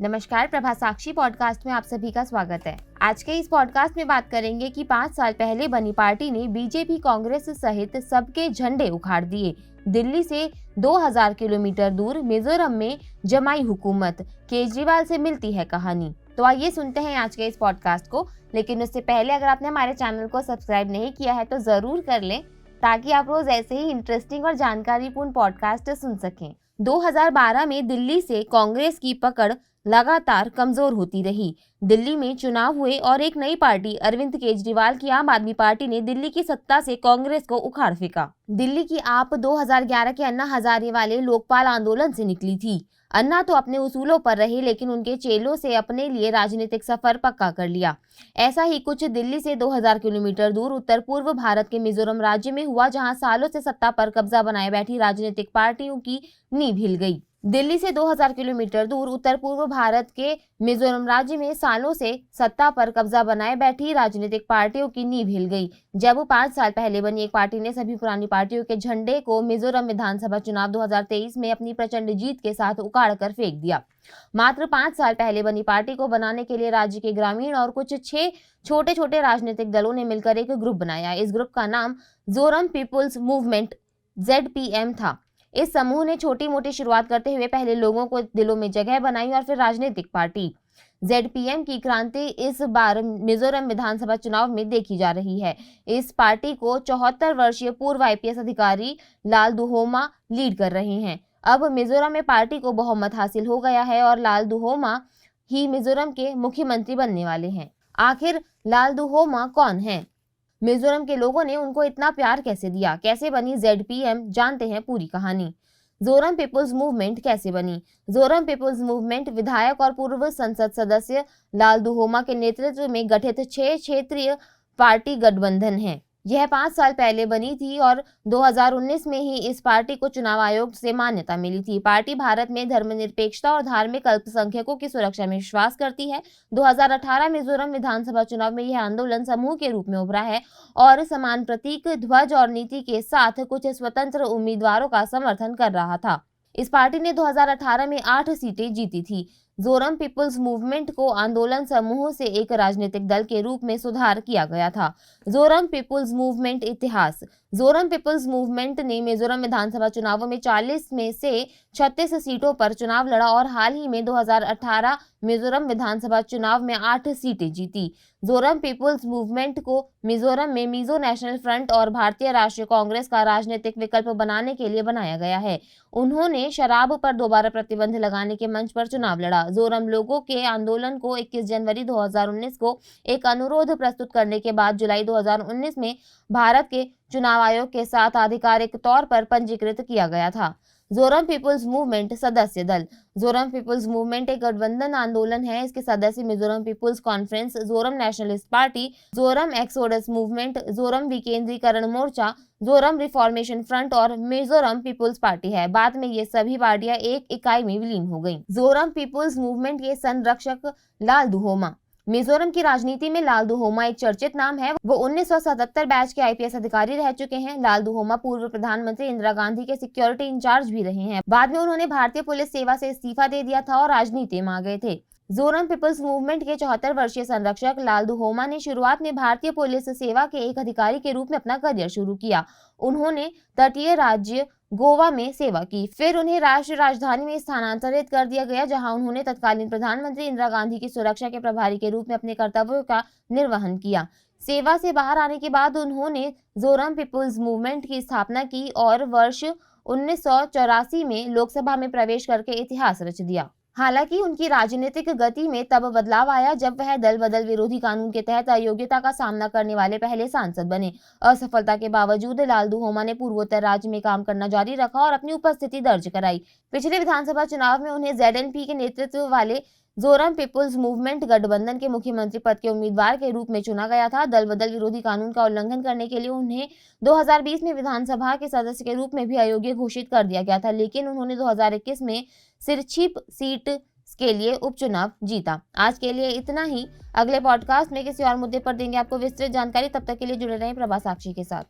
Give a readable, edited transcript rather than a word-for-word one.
नमस्कार, प्रभा साक्षी पॉडकास्ट में आप सभी का स्वागत है। आज के इस पॉडकास्ट में बात करेंगे कि 5 साल पहले बनी पार्टी ने बीजेपी, कांग्रेस सहित सबके झंडे उखाड़ दिए। दिल्ली से 2000 किलोमीटर दूर मिजोरम में जमाई हुकूमत, केजरीवाल से मिलती है कहानी। तो आइए सुनते हैं आज के इस पॉडकास्ट को। लेकिन उससे पहले अगर आपने हमारे चैनल को सब्सक्राइब नहीं किया है तो जरूर कर लें, ताकि आप रोज ऐसे ही इंटरेस्टिंग और जानकारीपूर्ण पॉडकास्ट सुन सकें। 2012 में दिल्ली से कांग्रेस की पकड़ लगातार कमजोर होती रही। दिल्ली में चुनाव हुए और एक नई पार्टी अरविंद केजरीवाल की आम आदमी पार्टी ने दिल्ली की सत्ता से कांग्रेस को उखाड़ फेंका। दिल्ली की आप 2011 के अन्ना हजारे वाले लोकपाल आंदोलन से निकली थी। अन्ना तो अपने उसूलों पर रहे, लेकिन उनके चेलों से अपने लिए राजनीतिक सफर पक्का कर लिया। ऐसा ही कुछ दिल्ली से 2000 किलोमीटर दूर उत्तर पूर्व भारत के मिजोरम राज्य में हुआ, जहां सालों से सत्ता पर कब्जा बनाए बैठी राजनीतिक पार्टियों की नींव हिल गई। दिल्ली से 2000 किलोमीटर दूर उत्तर पूर्व भारत के मिजोरम राज्य में सालों से सत्ता पर कब्जा बनाए बैठी राजनीतिक पार्टियों की नींव हिल गई, जब 5 साल पहले बनी एक पार्टी ने सभी पुरानी पार्टियों के झंडे को मिजोरम विधानसभा चुनाव 2023 में अपनी प्रचंड जीत के साथ उखाड़ कर फेंक दिया। मात्र 5 साल पहले बनी पार्टी को बनाने के लिए राज्य के ग्रामीण और कुछ 6 छोटे छोटे राजनीतिक दलों ने मिलकर एक ग्रुप बनाया। इस ग्रुप का नाम जोरम पीपुल्स मूवमेंट ZPM था। इस समूह ने छोटी मोटी शुरुआत करते हुए पहले लोगों को दिलों में जगह बनाई और फिर राजनीतिक पार्टी ZPM की क्रांति इस बार मिजोरम विधानसभा चुनाव में देखी जा रही है। इस पार्टी को 74 वर्षीय पूर्व IPS अधिकारी लाल दुहोमा लीड कर रहे हैं। अब मिजोरम में पार्टी को बहुमत हासिल हो गया है और लाल दुहोमा ही मिजोरम के मुख्यमंत्री बनने वाले हैं। आखिर लाल दुहोमा कौन है? मिजोरम के लोगों ने उनको इतना प्यार कैसे दिया? कैसे बनी ZPM? जानते हैं पूरी कहानी। जोरम पीपुल्स मूवमेंट कैसे बनी? जोरम पीपुल्स मूवमेंट विधायक और पूर्व संसद सदस्य लाल दुहोमा के नेतृत्व में गठित 6 क्षेत्रीय पार्टी गठबंधन है। यह 5 साल पहले बनी थी और 2019 में ही इस पार्टी को चुनाव आयोग से मान्यता मिली थी। पार्टी भारत में धर्मनिरपेक्षता और धार्मिक अल्पसंख्यकों की सुरक्षा में विश्वास करती है। 2018 मिजोरम विधानसभा चुनाव में यह आंदोलन समूह के रूप में उभरा है और समान प्रतीक, ध्वज और नीति के साथ कुछ स्वतंत्र उम्मीदवारों का समर्थन कर रहा था। इस पार्टी ने 2018 में 8 सीटें जीती थी। जोरम पीपुल्स मूवमेंट को आंदोलन समूह से एक राजनीतिक दल के रूप में सुधार किया गया था। जोरम पीपुल्स मूवमेंट इतिहास। जोरम पीपुल्स मूवमेंट ने मिजोरम विधानसभा चुनावों में 40 में से 36 सीटों पर चुनाव लड़ा और हाल ही में 2018 मिजोरम विधानसभा चुनाव में 8 सीटें जीती। जोरम पीपुल्स मूवमेंट को मिजोरम में मिजो नेशनल फ्रंट और भारतीय राष्ट्रीय कांग्रेस का राजनीतिक विकल्प बनाने के लिए बनाया गया है। उन्होंने शराब पर दोबारा प्रतिबंध लगाने के मंच पर चुनाव लड़ा। जोरम लोगों के आंदोलन को 21 जनवरी 2019 को एक अनुरोध प्रस्तुत करने के बाद जुलाई 2019 में भारत के चुनाव आयोग के साथ आधिकारिक तौर पर पंजीकृत किया गया था। जोरम पीपुल्स मूवमेंट सदस्य दल। जोरम पीपुल्स मूवमेंट एक गठबंधन आंदोलन है। इसके सदस्य Mizoram people's conference, Zoram nationalist party, Zoram exodus movement, Zoram विकेंद्रीकरण मोर्चा, जोरम रिफॉर्मेशन फ्रंट और मिजोरम पीपुल्स पार्टी है। बाद में ये सभी पार्टियां एक इकाई में विलीन हो गईं। जोरम पीपुल्स मूवमेंट के संरक्षक लाल दुहोमा। मिजोरम की राजनीति में लाल दुहोमा एक चर्चित नाम है। वो 1977 बैच के IPS अधिकारी रह चुके हैं। लाल दुहोमा पूर्व प्रधानमंत्री इंदिरा गांधी के सिक्योरिटी इंचार्ज भी रहे हैं। बाद में उन्होंने भारतीय पुलिस सेवा से इस्तीफा दे दिया था और राजनीति में आ गए थे। जोरम पीपुल्स मूवमेंट के 74 वर्षीय संरक्षक लाल दुहोमा ने शुरुआत में भारतीय पुलिस सेवा के एक अधिकारी के रूप में अपना करियर शुरू किया। उन्होंने तटीय राज्य गोवा में सेवा की। फिर उन्हें राष्ट्रीय राजधानी में स्थानांतरित कर दिया गया, जहां उन्होंने तत्कालीन प्रधानमंत्री इंदिरा गांधी की सुरक्षा के प्रभारी के रूप में अपने कर्तव्यों का निर्वहन किया। सेवा से बाहर आने के बाद उन्होंने जोरम पीपुल्स मूवमेंट की स्थापना की और वर्ष 1984 में लोकसभा में प्रवेश करके इतिहास रच दिया। हालांकि उनकी राजनीतिक गति में तब बदलाव आया जब वह दल बदल विरोधी कानून के तहत अयोग्यता का सामना करने वाले पहले सांसद बने। असफलता के बावजूद लाल दुहोमा ने पूर्वोत्तर राज्य में काम करना जारी रखा और अपनी उपस्थिति दर्ज कराई। पिछले विधानसभा चुनाव में उन्हें ZNP के नेतृत्व वाले जोरम पीपुल्स मूवमेंट गठबंधन के मुख्यमंत्री पद के उम्मीदवार के रूप में चुना गया था। दल बदल विरोधी कानून का उल्लंघन करने के लिए उन्हें 2020 में विधानसभा के सदस्य के रूप में भी अयोग्य घोषित कर दिया गया था, लेकिन उन्होंने 2021 में सिरछीप सीट के लिए उपचुनाव जीता। आज के लिए इतना ही। अगले पॉडकास्ट में किसी और मुद्दे पर देंगे आपको विस्तृत जानकारी। तब तक के लिए जुड़े रहें प्रभा साक्षी के साथ।